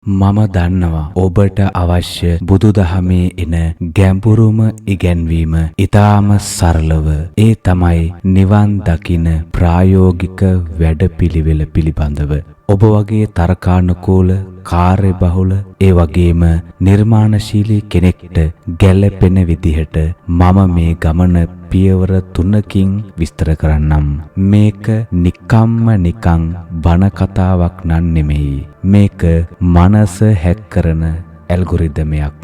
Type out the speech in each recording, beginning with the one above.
මම දන්නවා ඔබට අවශ්‍ය බුදුදහමේ එන ගැඹුරුම ඉගැන්වීම ඊටාම සරලව ඒ තමයි නිවන් දකින ප්‍රායෝගික වැඩපිළිවෙල පිළිබඳව ඔබ වගේ තර්කානුකූල කාර්යබහුල ඒ වගේම නිර්මාණශීලී කෙනෙක්ට ගැළපෙන විදිහට මම මේ ගමන පියවර 3කින් විස්තර කරන්නම්. මේක නිකන් බන කතාවක් නන් නෙමෙයි. මේක මනස හැක් කරන ඇල්ගොරිදමයක්.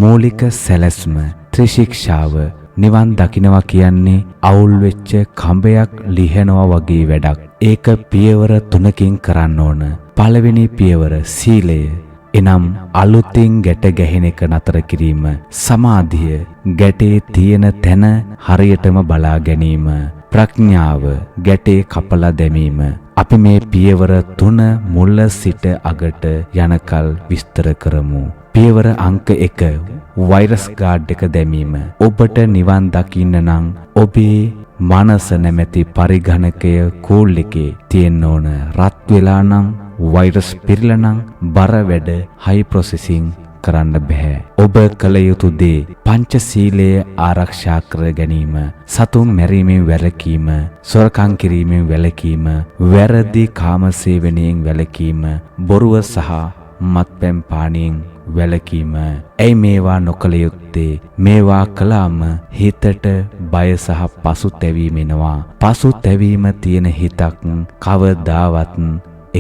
මූලික සැලැස්ම ත්‍රිශික්ෂාව නිවන් දකින්නවා කියන්නේ අවුල් වෙච්ච කඹයක් ලිහනවා වගේ වැඩක්. ඒක පියවර 3කින් කරන්න ඕන. පළවෙනි පියවර සීලය. එනම් අලුතින් ගැට ගැහෙන එක නතර කිරීම. සමාධිය ගැටේ තියෙන තැන හරියටම බලා ගැනීම. ප්‍රඥාව ගැටේ කපලා දැමීම. අපි මේ පියවර 3 මුල සිට අගට යනකල් විස්තර කරමු. පියවර අංක 1 වෛරස් ගාඩ් එක දැමීම. ඔබට නිවන් දකින්න නම් ඔබේ මනස නැමැති පරිඝනකය කූල් එකේ තියෙන්න ඕන. රත් වෙලා නම් වෛරස් පිරලා නම් බර වැඩ හයි ප්‍රොසෙසිං කරන්න බෑ. ඔබ කළ යුතු දේ පංචශීලය ආරක්ෂා කර ගැනීම, සතුන් මැරීමෙන් වැළකීම, සොරකම් කිරීමෙන් වැළකීම, වැරදි කාමසේවනයෙන් වැළකීම, බොරුව සහ මත්පැන් පානයෙන් වැළකීම. ඇයි මේවා නොකළ යුත්තේ? මේවා කළාම හිතට බය සහ පසුතැවීම එනවා. පසුතැවීම තියෙන හිතක් කවදාවත්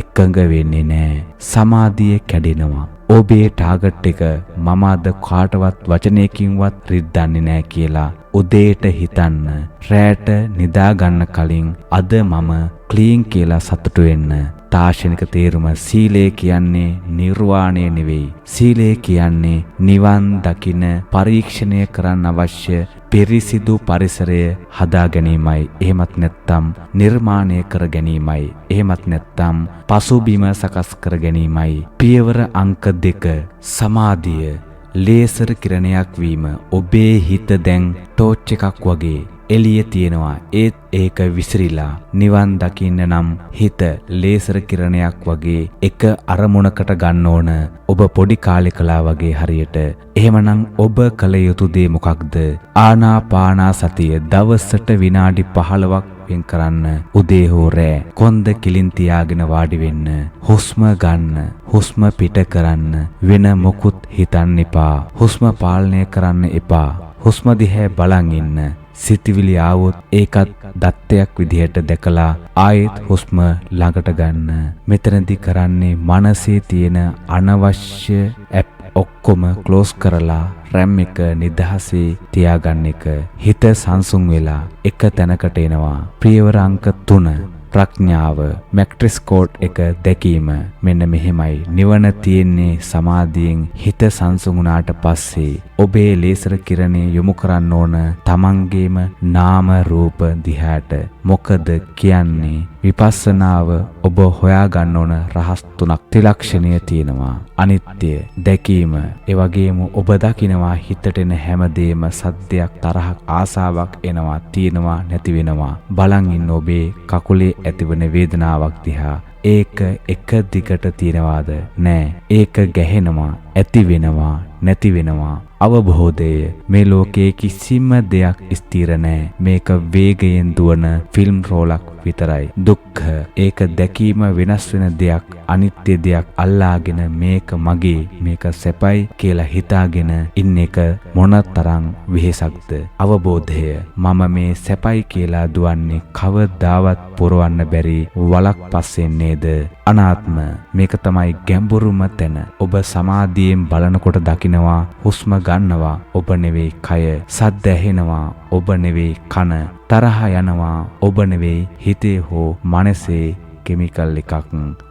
එකඟ වෙන්නේ නැහැ. සමාධිය කැඩෙනවා. ඔබේ ටාගට් එක මම අද කාටවත් වචනයකින්වත් රිද්දන්නේ නැහැ කියලා උදේට හිතන්න. රැට නිදා ගන්න කලින් අද මම ක්ලීන් කියලා සතුටු වෙන්න. තාක්ෂණික තේරුම සීලය කියන්නේ නිර්වාණය නෙවෙයි. සීලය කියන්නේ නිවන් දකින පරීක්ෂණය කරන්න අවශ්‍ය පිරිසිදු පරිසරය හදා ගැනීමයි. එහෙමත් නැත්නම් නිර්මාණය කර ගැනීමයි. එහෙමත් නැත්නම් පසුබිම සකස් කර ගැනීමයි. පියවර අංක 2 සමාධිය ලේසර් කිරණයක් වීම. ඔබේ හිත දැන් ටෝච් එකක් වගේ එළිය තියෙනවා. ඒත් ඒක විසිරිලා. නිවන් දකින්න නම් හිත ලේසර් කිරණයක් වගේ එක අරමුණකට ගන්න ඕන. ඔබ පොඩි කාලේ කළා වගේ හරියට. එහෙමනම් ඔබ කළ යුතු දේ මොකක්ද? ආනාපානා සතිය දවසට විනාඩි 15ක් වෙන් කරන්න. උදේ හෝ රෑ කොන්ද කිලින් තියාගෙන වාඩි වෙන්න. හුස්ම ගන්න, හුස්ම පිට කරන්න. වෙන මොකුත් හිතන්න එපා. හුස්ම පාලනය කරන්න එපා. හුස්ම දිහා බලන් ඉන්න. සිතවිලි ආවොත් ඒකත් දත්තයක් විදිහට දැකලා ආයෙත් හුස්ම ළඟට ගන්න. මෙතනදී කරන්නේ මනසේ තියෙන අනවශ්‍ය ඇප් ඔක්කොම ක්ලෝස් කරලා RAM එක නිදහසේ තියාගන්න එක. හිත සංසුන් වෙලා එක තැනකට එනවා. පියවර අංක 3 ප්‍රඥාව මැට්‍රික්ස් කෝඩ් එක දැකීම. මෙන්න මෙහෙමයි. නිවන තියෙන්නේ සමාධියෙන්. හිත සංසුන් වුණාට පස්සේ ඔබේ ලේසර් කිරණේ යොමු කරන්න ඕන තමන්ගේම නාම රූප දිහාට. මොකද කියන්නේ විපස්සනාව ඔබ හොයා ගන්න ඕන රහස් 3ක් ත්‍රිලක්ෂණය තියෙනවා. අනිත්‍ය දැකීම. ඒ වගේම ඔබ දකිනවා හිතට එන හැමදේම සද්දයක්, තරහක්, ආසාවක් එනවා, තියෙනවා, නැති වෙනවා. බලන් ඉන්න ඔබේ කකුලේ ඇතිවන වේදනාවක් දිහා. ඒක එක දිගට තියනවාද? නෑ. ඒක ගැහෙනවා, ඇති වෙනවා, නැති වෙනවා. අවබෝධය මේ ලෝකයේ කිසිම දෙයක් ස්ථිර නෑ. මේක වේගයෙන් දුවන ෆිල්ම් රෝලක් විතරයි. දුක්ඛ ඒක දැකීම වෙනස් වෙන දෙයක්, අනිත්‍ය දෙයක් අල්ලාගෙන මේක මගේ, මේක සැපයි කියලා හිතාගෙන ඉන්න එක මොනතරම් වෙහෙසක්ද? අවබෝධය මම මේ සැපයි කියලා දුවන්නේ කවදාවත් පුරවන්න බැරි වලක් පස්සෙන් නේද? අනාත්ම මේක තමයි ගැඹුරුම තැන. ඔබ සමාධියෙන් බලනකොට දකිනවා හුස්ම ගන්නවා ඔබ නෙවෙයි කය. සද්ද ඇහෙනවා ඔබ නෙවෙයි කන. තරහ යනවා ඔබ නෙවෙයි හිතේ හෝ මනසේ කෙමිකල් එකක්.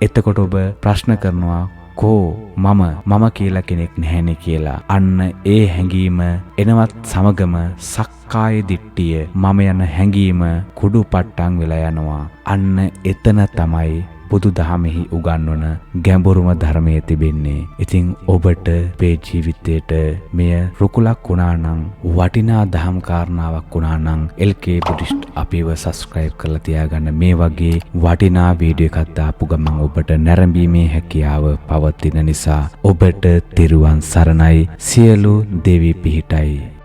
එතකොට ඔබ ප්‍රශ්න කරනවා කෝ මම කියලා කෙනෙක් නැහැනේ කියලා. අන්න ඒ හැඟීම එනවත් සමගම සක්කාය දිට්ඨිය මම යන හැඟීම කුඩු පට්ටම් වෙලා යනවා. අන්න එතන තමයි බුදු දහමෙහි උගන්වන ගැඹුරුම ධර්මයේ තිබෙන්නේ. ඉතින් ඔබට මේ ජීවිතයට මෙය රුකුලක් වුණා නම්, වටිනා දහම් කාරණාවක් වුණා නම් LK බුද්දිස්ට් අපිව subscribe කරලා තියාගන්න. මේ වගේ වටිනා වීඩියෝ එකක් දාපු ගමන් ඔබට නැරඹීමේ හැකියාව පවතින නිසා ඔබට තෙරුවන් සරණයි. සියලු දෙවි පිහිටයි.